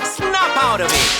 Snap out of it!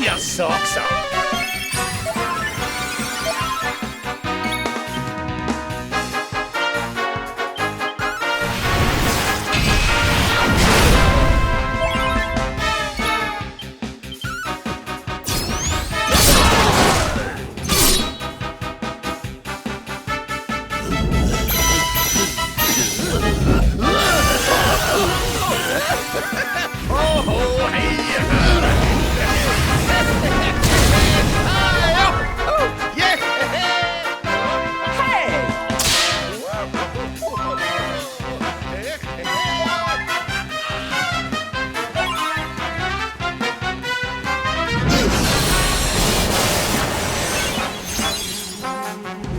Your socks up.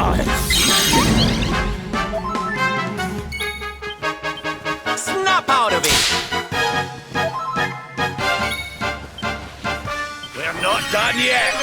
Oh, hey! Snap out of it! We're not done yet!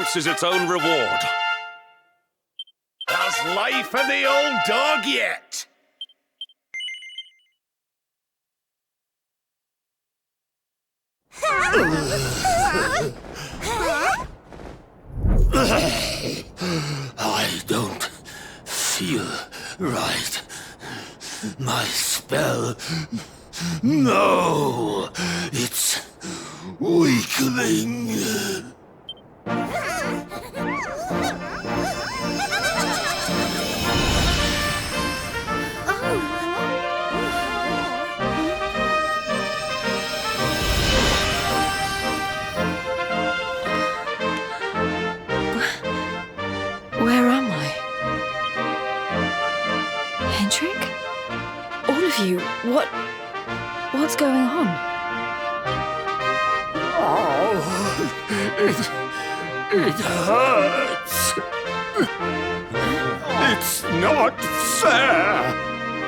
Perseverance is its own reward. There's life in the old dog yet. I don't feel right. My spell... No! It's weakening. Where am I? Hendrik? All of you, what's going on? Oh, it hurts. It's not fair.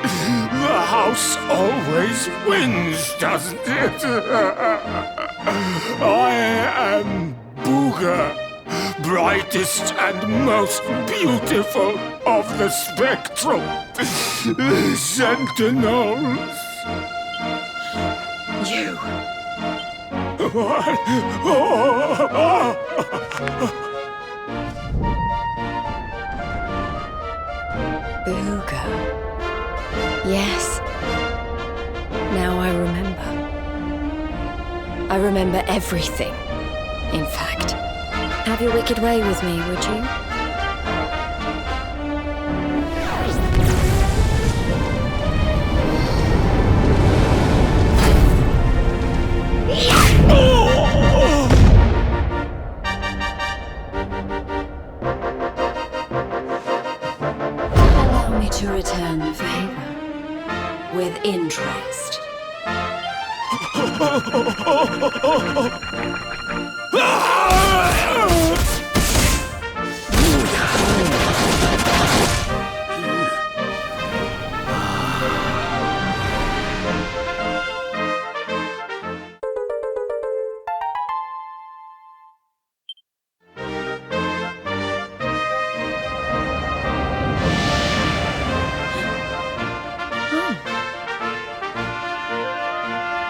The house always wins, doesn't it? I am Booger, brightest and most beautiful of the spectrum. Sentinels. You. Booger. Yes. Now I remember. I remember everything, in fact. Have your wicked way with me, would you? Allow me to return the favor with interest.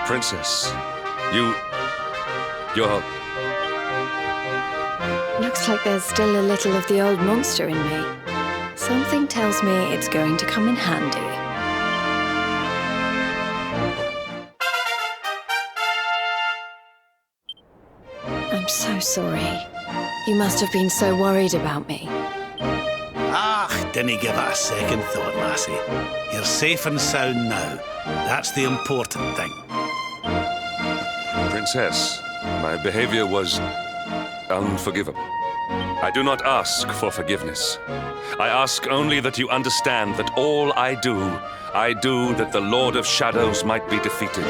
Princess, you're... Looks like there's still a little of the old monster in me. Something tells me it's going to come in handy. I'm so sorry. You must have been so worried about me. Ah, dinna give it a second thought, lassie. You're safe and sound now. That's the important thing. Princess, my behavior was unforgivable. I do not ask for forgiveness. I ask only that you understand that all I do that the Lord of Shadows might be defeated.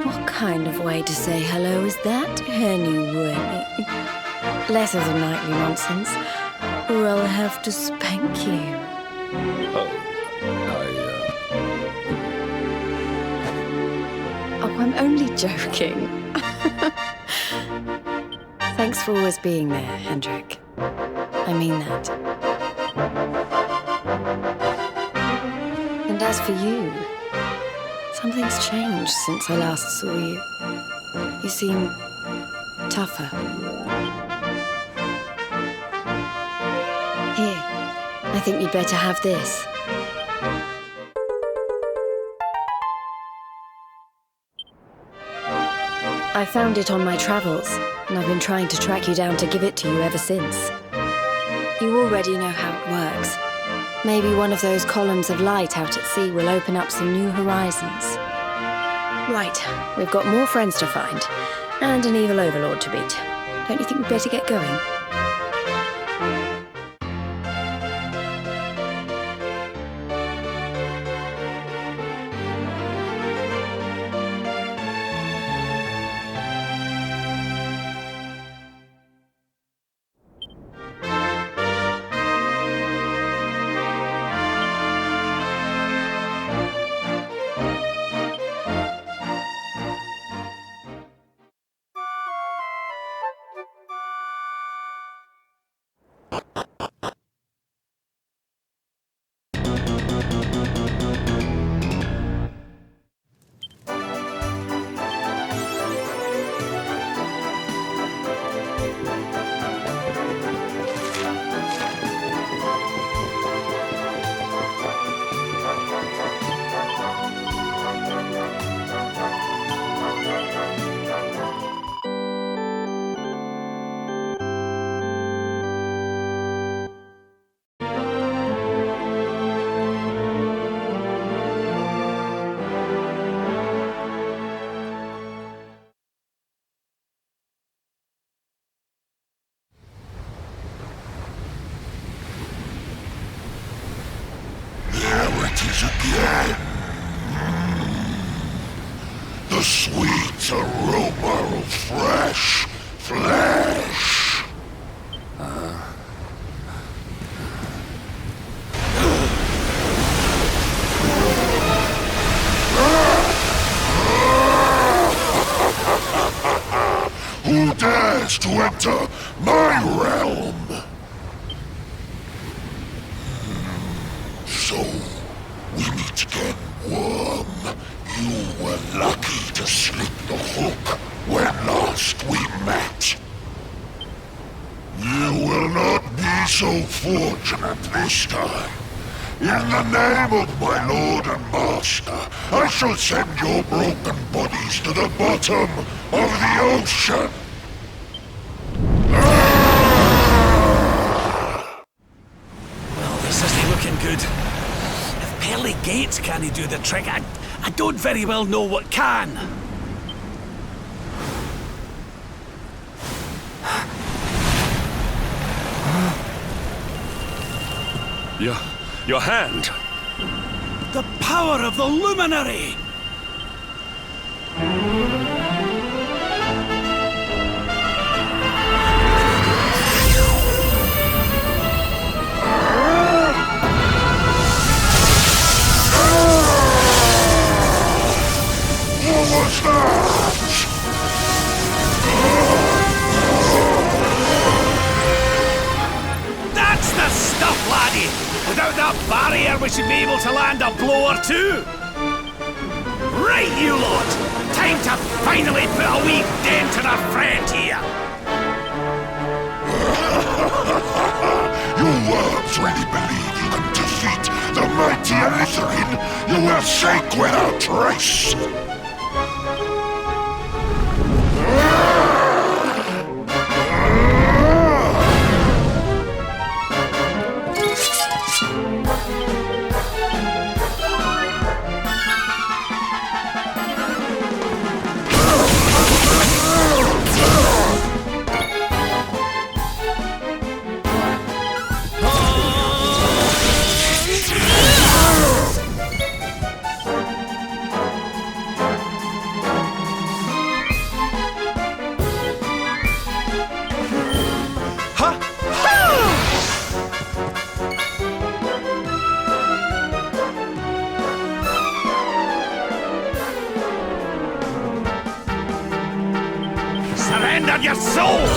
What kind of way to say hello is that, anyway? Less of the nightly nonsense, or I'll have to spank you. Oh, I'm only joking. Thanks for always being there, Hendrik. I mean that. And as for you, something's changed since I last saw you. You seem tougher. Here, I think you'd better have this. I found it on my travels, and I've been trying to track you down to give it to you ever since. You already know how it works. Maybe one of those columns of light out at sea will open up some new horizons. Right, we've got more friends to find, and an evil overlord to beat. Don't you think we'd better get going? sweet aroma of fresh flesh. Who dares to enter my realm? So, we meet again, worm. You were lucky to slip the hook when last we met. You will not be so fortunate this time. In the name of my lord and master, I shall send your broken bodies to the bottom of the ocean. Well, this isn't looking good. If pearly gates can't do the trick, I don't very well know what can. Your hand! The power of the luminary! What was that? That's the stuff, laddie! Without that barrier, we should be able to land a blow or two! Right, you lot! Time to finally put a wee dent in our friend here! You worms really believe you can defeat the mighty Elusive? You will sink without trace! Surrender your soul!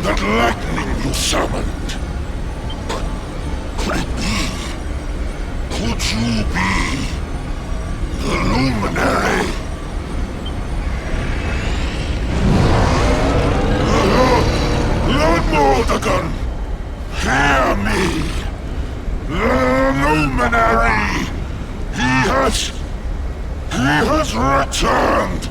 That lightning you summoned. Could it be? Could you be the luminary? Lord Mordegon, hear me. The luminary. He has returned.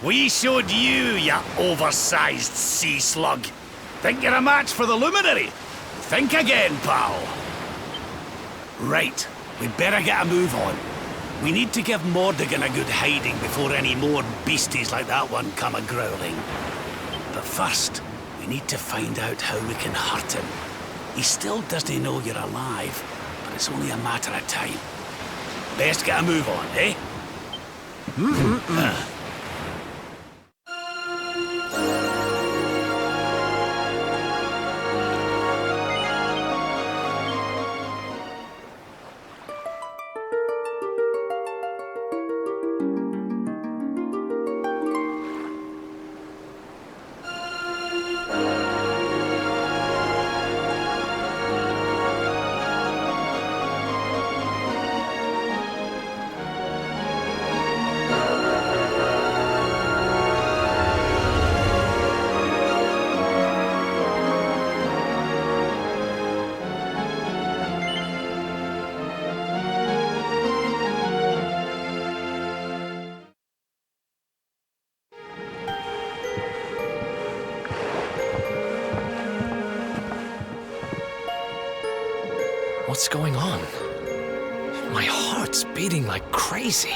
We showed you, you oversized sea slug. Think you're a match for the luminary? Think again, pal. Right, we'd better get a move on. We need to give Mordigan a good hiding before any more beasties like that one come a-growling. But first, we need to find out how we can hurt him. He still doesn't know you're alive, but it's only a matter of time. Best get a move on, eh? What's going on? My heart's beating like crazy.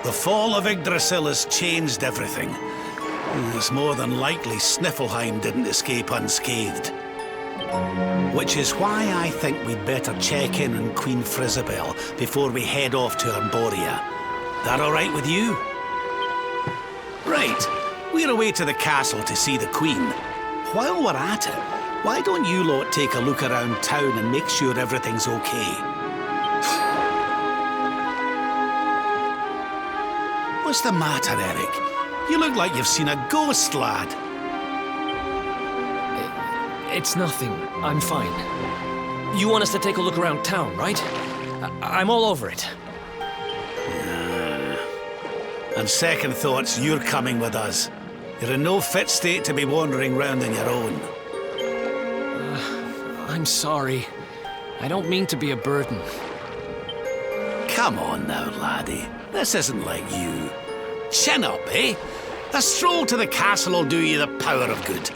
The fall of Yggdrasil has changed everything. It's more than likely Sniffelheim didn't escape unscathed. Which is why I think we'd better check in on Queen Frizzabel before we head off to Arborea. That all right with you? Right, we're away to the castle to see the Queen. While we're at it, why don't you lot take a look around town and make sure everything's okay? What's the matter, Eric? You look like you've seen a ghost, lad. It's nothing. I'm fine. You want us to take a look around town, right? I'm all over it. On second thoughts, you're coming with us. You're in no fit state to be wandering round on your own. I'm sorry. I don't mean to be a burden. Come on now, laddie. This isn't like you. Chin up, eh? A stroll to the castle will do you the power of good.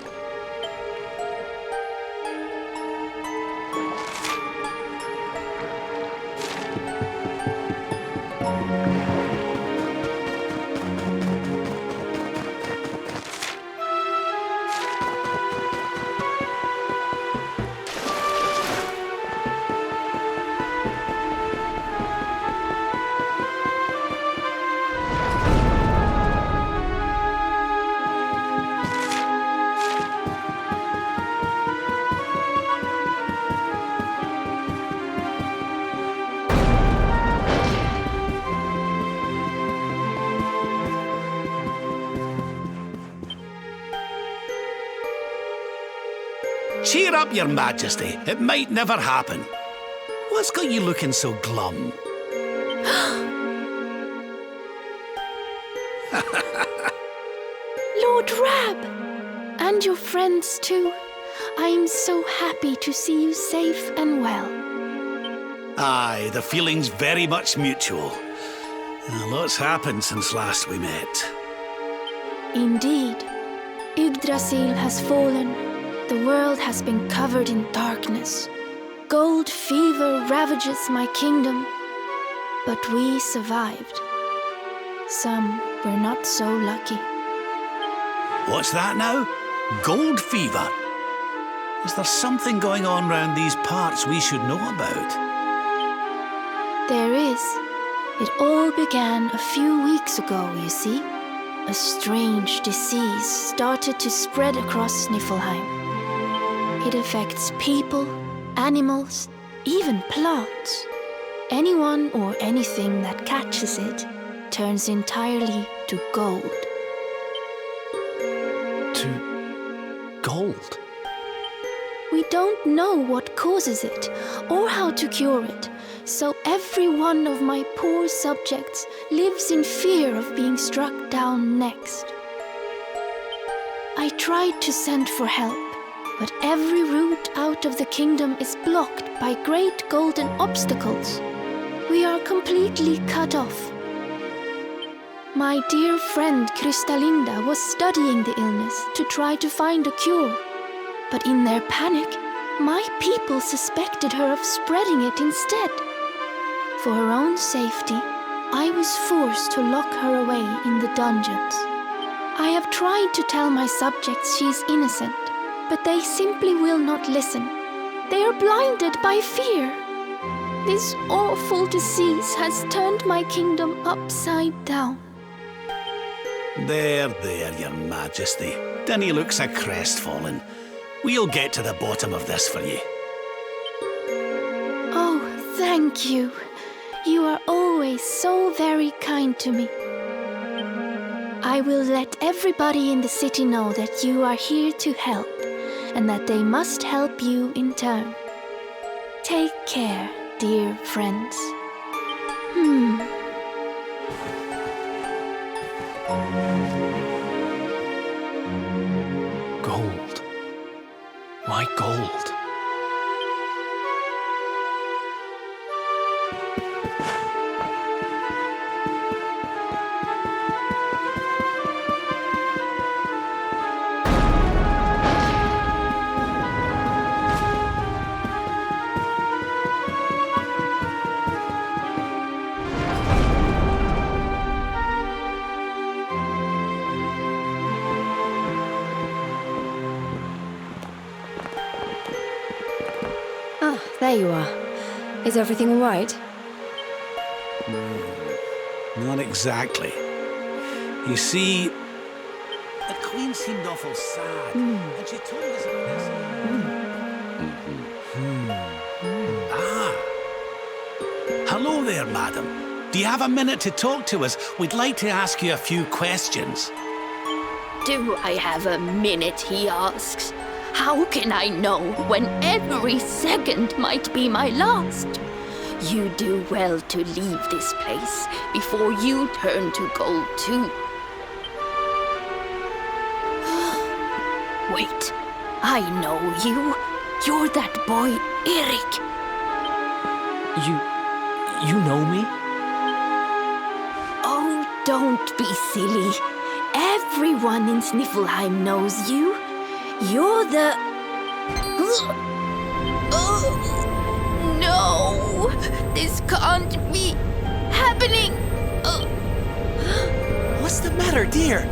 Cheer up, Your Majesty. It might never happen. What's got you looking so glum? Lord Rab! And your friends too. I'm so happy to see you safe and well. Aye, the feeling's very much mutual. A lot's happened since last we met. Indeed. Yggdrasil has fallen. The world has been covered in darkness. Gold fever ravages my kingdom. But we survived. Some were not so lucky. What's that now? Gold fever? Is there something going on round these parts we should know about? There is. It all began a few weeks ago, you see. A strange disease started to spread across Sniffelheim. It affects people, animals, even plants. Anyone or anything that catches it turns entirely to gold. To gold? We don't know what causes it or how to cure it, so every one of my poor subjects lives in fear of being struck down next. I tried to send for help, but every route out of the kingdom is blocked by great golden obstacles. We are completely cut off. My dear friend Kristalinda was studying the illness to try to find a cure. But in their panic, my people suspected her of spreading it instead. For her own safety, I was forced to lock her away in the dungeons. I have tried to tell my subjects she is innocent, but they simply will not listen. They are blinded by fear. This awful disease has turned my kingdom upside down. There, Your Majesty. Dinny looks a crestfallen. We'll get to the bottom of this for you. Oh, thank you. You are always so very kind to me. I will let everybody in the city know that you are here to help, and that they must help you in turn. Take care, dear friends. Gold. Why gold? Ah, there you are. Is everything all right? Not exactly. You see, the Queen seemed awful sad, and she told us about this. Ah. Hello there, madam. Do you have a minute to talk to us? We'd like to ask you a few questions. Do I have a minute, he asks. How can I know when every second might be my last? You do well to leave this place before you turn to gold too. Wait, I know you. You're that boy, Erik. You know me? Oh, don't be silly. Everyone in Sniffelheim knows you. You're the... Oh, no! This can't be happening! What's the matter, dear?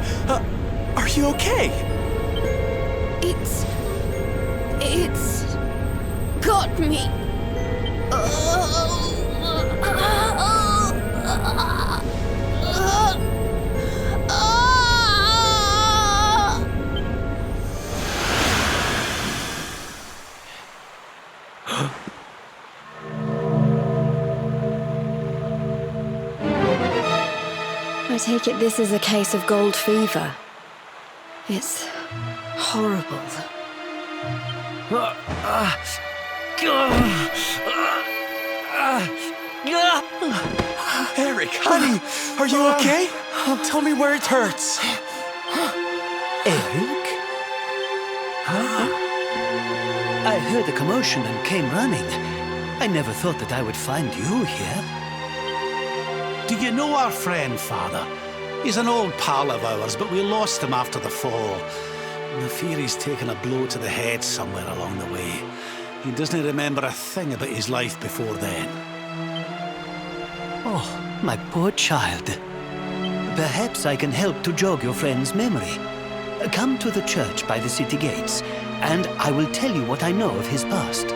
Are you okay? It's got me. I take it this is a case of gold fever. It's horrible. Erik, honey, are you okay? Tell me where it hurts. Erik? I heard a commotion and came running. I never thought that I would find you here. Do you know our friend, Father? He's an old pal of ours, but we lost him after the fall. I fear he's taken a blow to the head somewhere along the way. He doesn't remember a thing about his life before then. Oh, my poor child. Perhaps I can help to jog your friend's memory. Come to the church by the city gates, and I will tell you what I know of his past.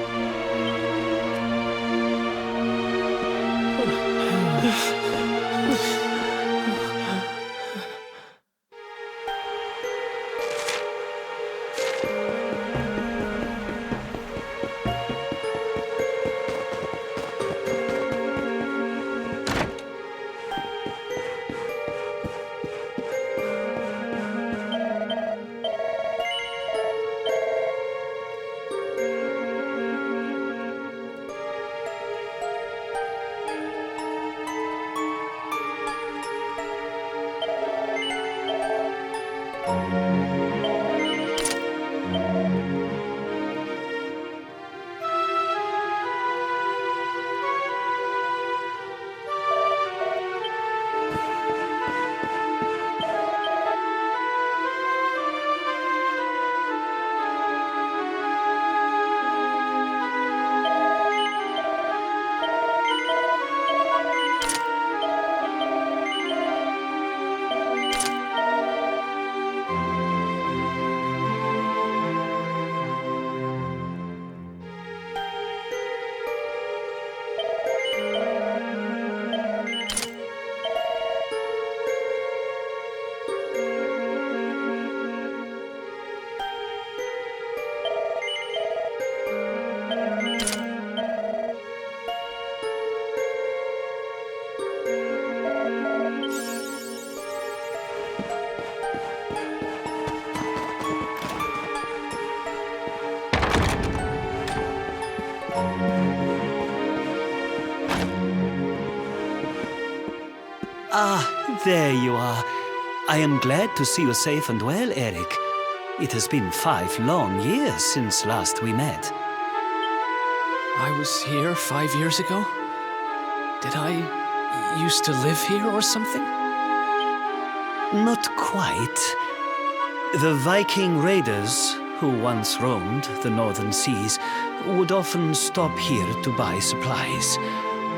Ah, there you are. I am glad to see you safe and well, Eric. It has been 5 long years since last we met. I was here 5 years ago? Did I used to live here or something? Not quite. The Viking raiders, who once roamed the northern seas, would often stop here to buy supplies,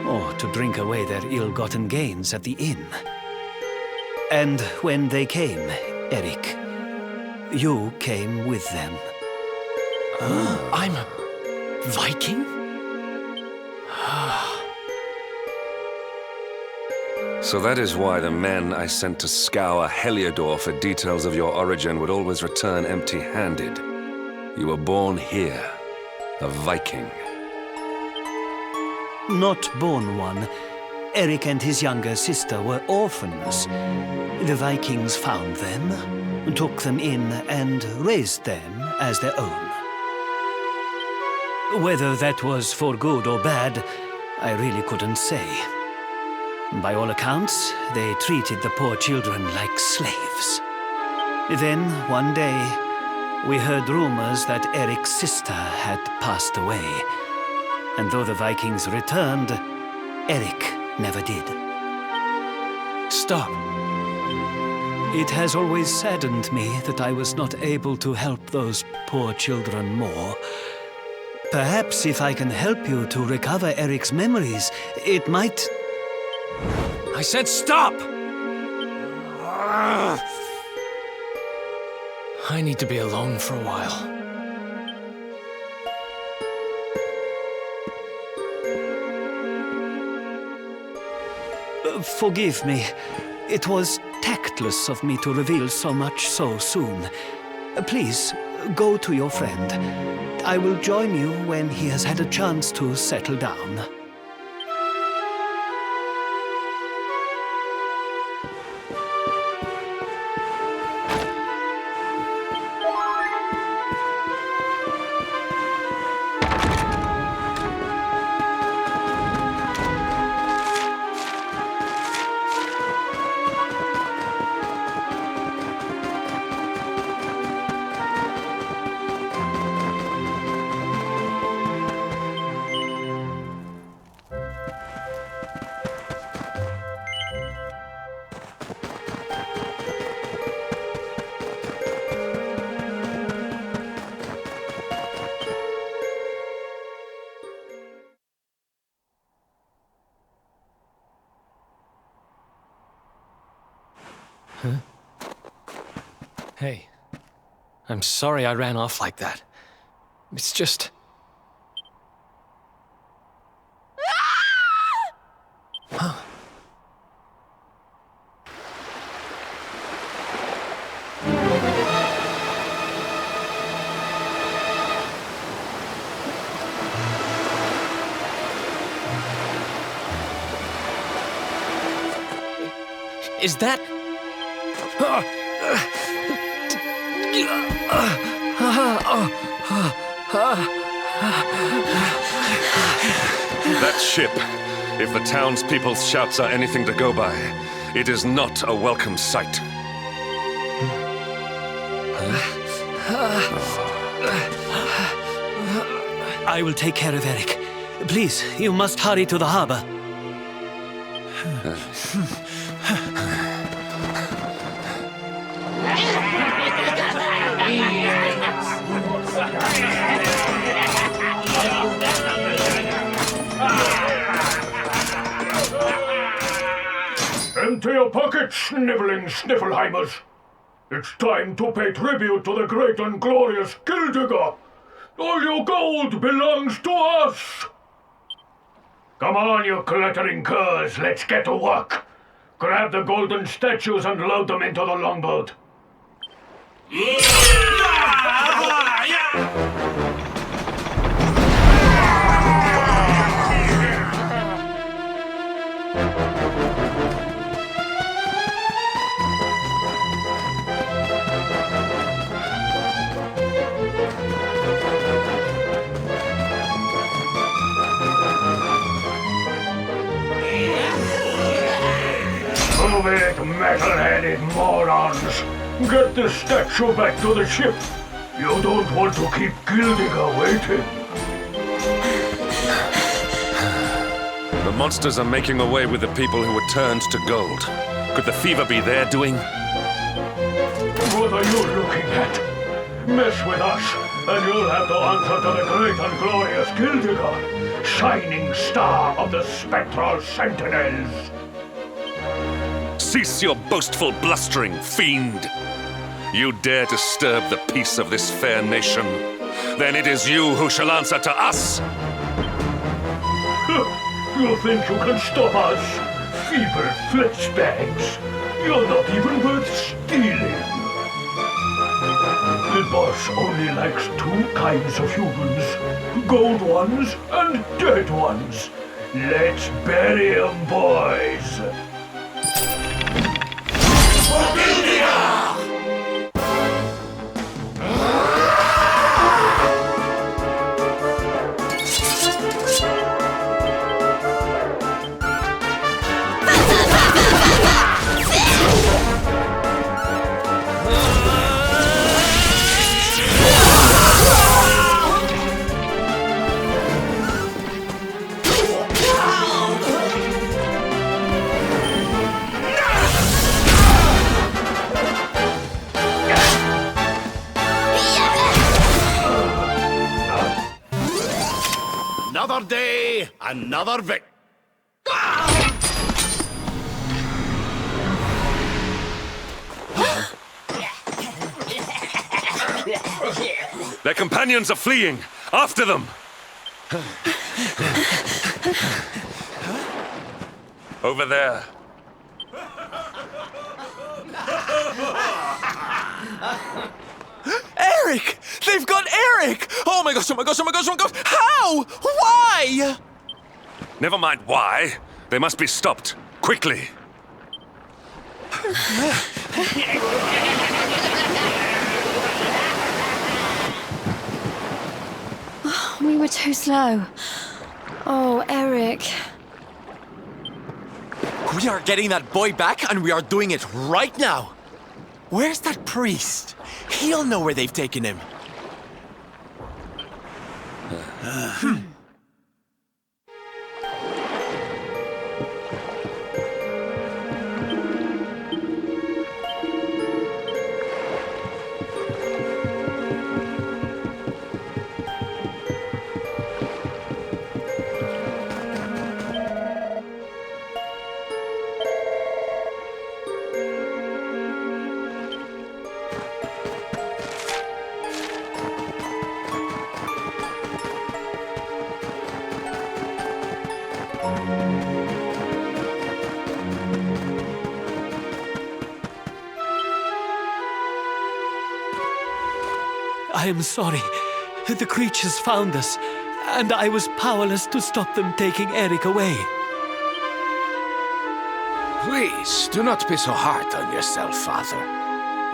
or to drink away their ill-gotten gains at the inn. And when they came, Eric, you came with them. I'm a Viking? So that is why the men I sent to scour Heliodor for details of your origin would always return empty-handed. You were born here, a Viking. Not born one. Eric and his younger sister were orphans. The Vikings found them, took them in, and raised them as their own. Whether that was for good or bad, I really couldn't say. By all accounts, they treated the poor children like slaves. Then, one day, we heard rumors that Eric's sister had passed away. And though the Vikings returned, Eric never did. Stop. It has always saddened me that I was not able to help those poor children more. Perhaps if I can help you to recover Eric's memories, it might... I said stop! I need to be alone for a while. Forgive me. It was tactless of me to reveal so much so soon. Please, go to your friend. I will join you when he has had a chance to settle down. Hey, I'm sorry I ran off like that. It's just... Huh. Is that... That ship, if the townspeople's shouts are anything to go by, it is not a welcome sight. I will take care of Eric. Please, you must hurry to the harbor. Empty your pockets, sniveling Sniffelheimers. It's time to pay tribute to the great and glorious Gildigger. All your gold belongs to us. Come on, you cluttering curs, let's get to work. Grab the golden statues and load them into the longboat. metal-headed morons! Get the statue back to the ship! You don't want to keep Gildiger waiting. The monsters are making away with the people who were turned to gold. Could the fever be their doing? What are you looking at? Mess with us, and you'll have to answer to the great and glorious Gildiger, shining star of the spectral sentinels. Cease your boastful blustering, fiend! You dare disturb the peace of this fair nation, then it is you who shall answer to us! You think you can stop us? Feeble flesh bags. You're not even worth stealing. The boss only likes two kinds of humans. Gold ones and dead ones. Let's bury 'em, boys. Another day, another vic. Their companions are fleeing! After them! Over there. Eric! They've got Eric! Oh my gosh, oh my gosh, oh my gosh, oh my gosh! How? Why? Never mind why. They must be stopped. Quickly. We were too slow. Oh, Eric. We are getting that boy back, and we are doing it right now. Where's that priest? He'll know where they've taken him. I am sorry. The creatures found us, and I was powerless to stop them taking Eric away. Please, do not be so hard on yourself, Father.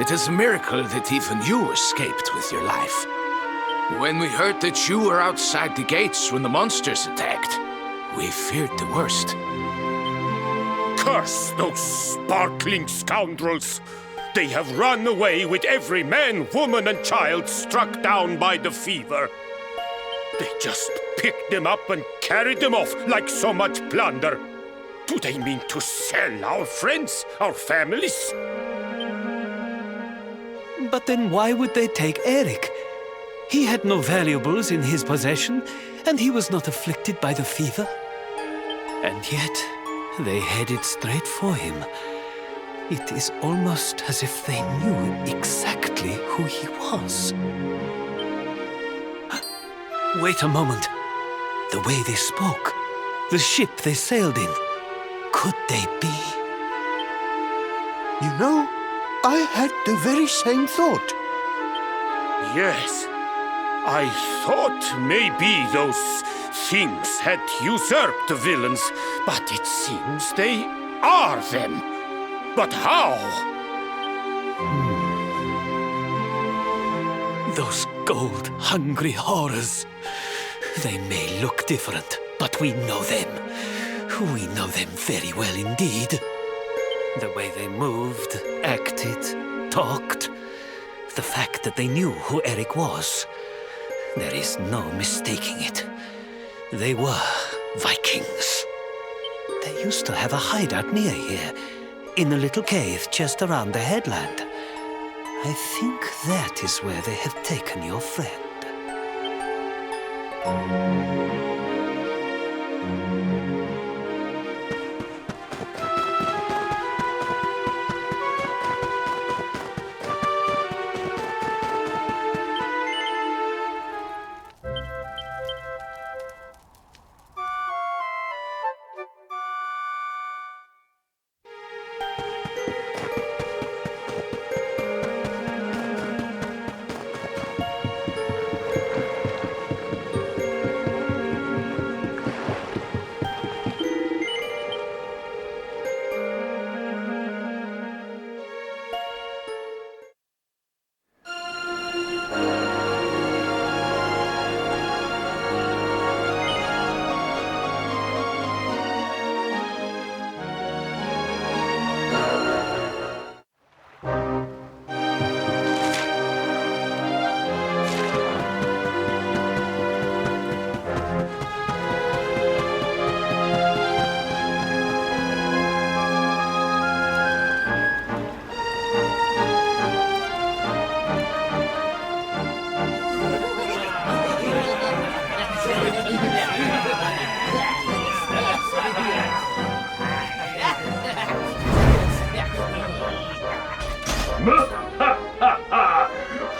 It is a miracle that even you escaped with your life. When we heard that you were outside the gates when the monsters attacked, we feared the worst. Curse those sparkling scoundrels! They have run away with every man, woman, and child struck down by the fever. They just picked them up and carried them off like so much plunder. Do they mean to sell our friends, our families? But then why would they take Eric? He had no valuables in his possession, and he was not afflicted by the fever. And yet, they headed straight for him. It is almost as if they knew exactly who he was. Wait a moment. The way they spoke, the ship they sailed in, could they be? You know, I had the very same thought. Yes. I thought maybe those things had usurped the villains, but it seems they are them. But how? Those gold-hungry horrors. They may look different, but we know them. We know them very well indeed. The way they moved, acted, talked. The fact that they knew who Eric was. There is no mistaking it. They were Vikings. They used to have a hideout near here, in a little cave just around the headland. I think that is where they have taken your friend.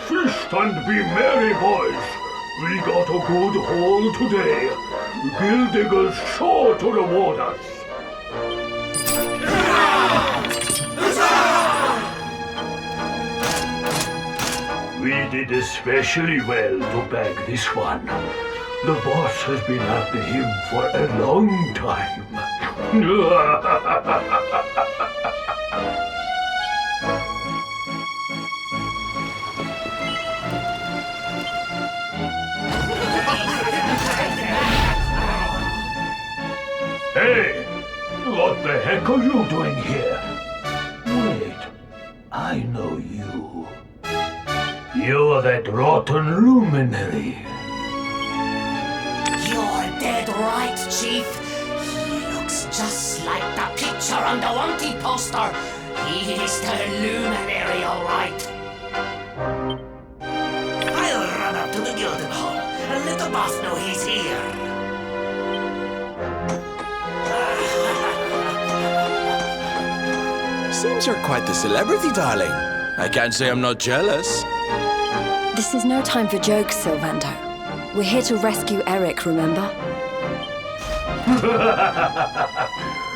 Feast and be merry, boys. We got a good haul today. Gildigger's sure to reward us. We did especially well to bag this one. The boss has been after him for a long time. Hey, what the heck are you doing here? Wait, I know you. You're that rotten luminary. You're dead right, Chief. He looks just like the picture on the wanted poster. He's the luminary, all right. I'll run up to the Gilded Hall and let the boss know he's here. Seems you're quite the celebrity, darling. I can't say I'm not jealous. This is no time for jokes, Sylvando. We're here to rescue Eric, remember?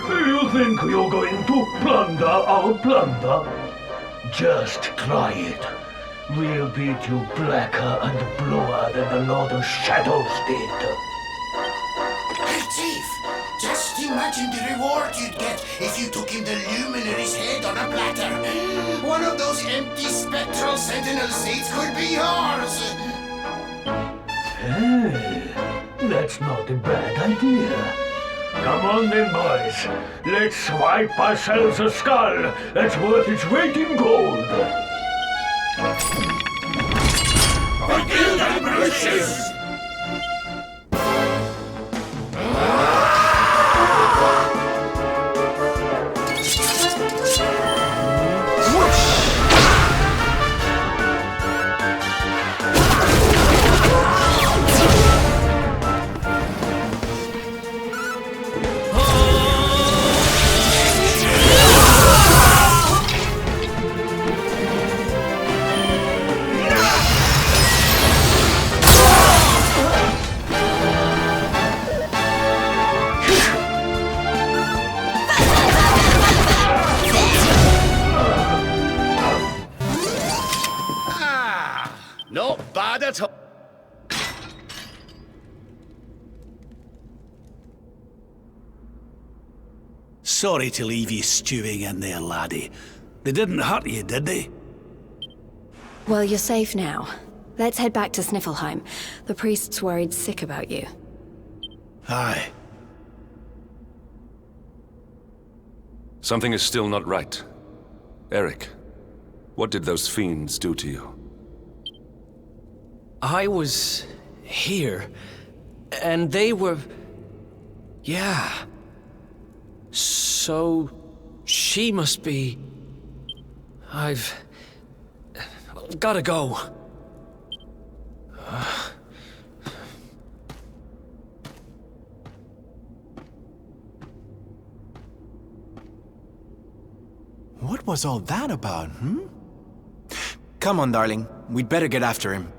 You think you're going to plunder our plunder? Just try it. We'll beat you blacker and bluer than the Lord of Shadows did. Hey, Chief! Just imagine the reward you'd get if you took him the luminary's head on a platter. One of those empty spectral sentinel seats could be yours. Hey, that's not a bad idea. Come on then, boys. Let's swipe ourselves a skull that's worth its weight in gold. For Gilded Bruises! Not bad at all. Sorry to leave you stewing in there, laddie. They didn't hurt you, did they? Well, you're safe now. Let's head back to Sniffelheim. The priest's worried sick about you. Aye. Something is still not right. Eric, what did those fiends do to you? I was here, and they were... Yeah. So... she must be... I've... gotta go. What was all that about, hmm? Come on, darling. We'd better get after him.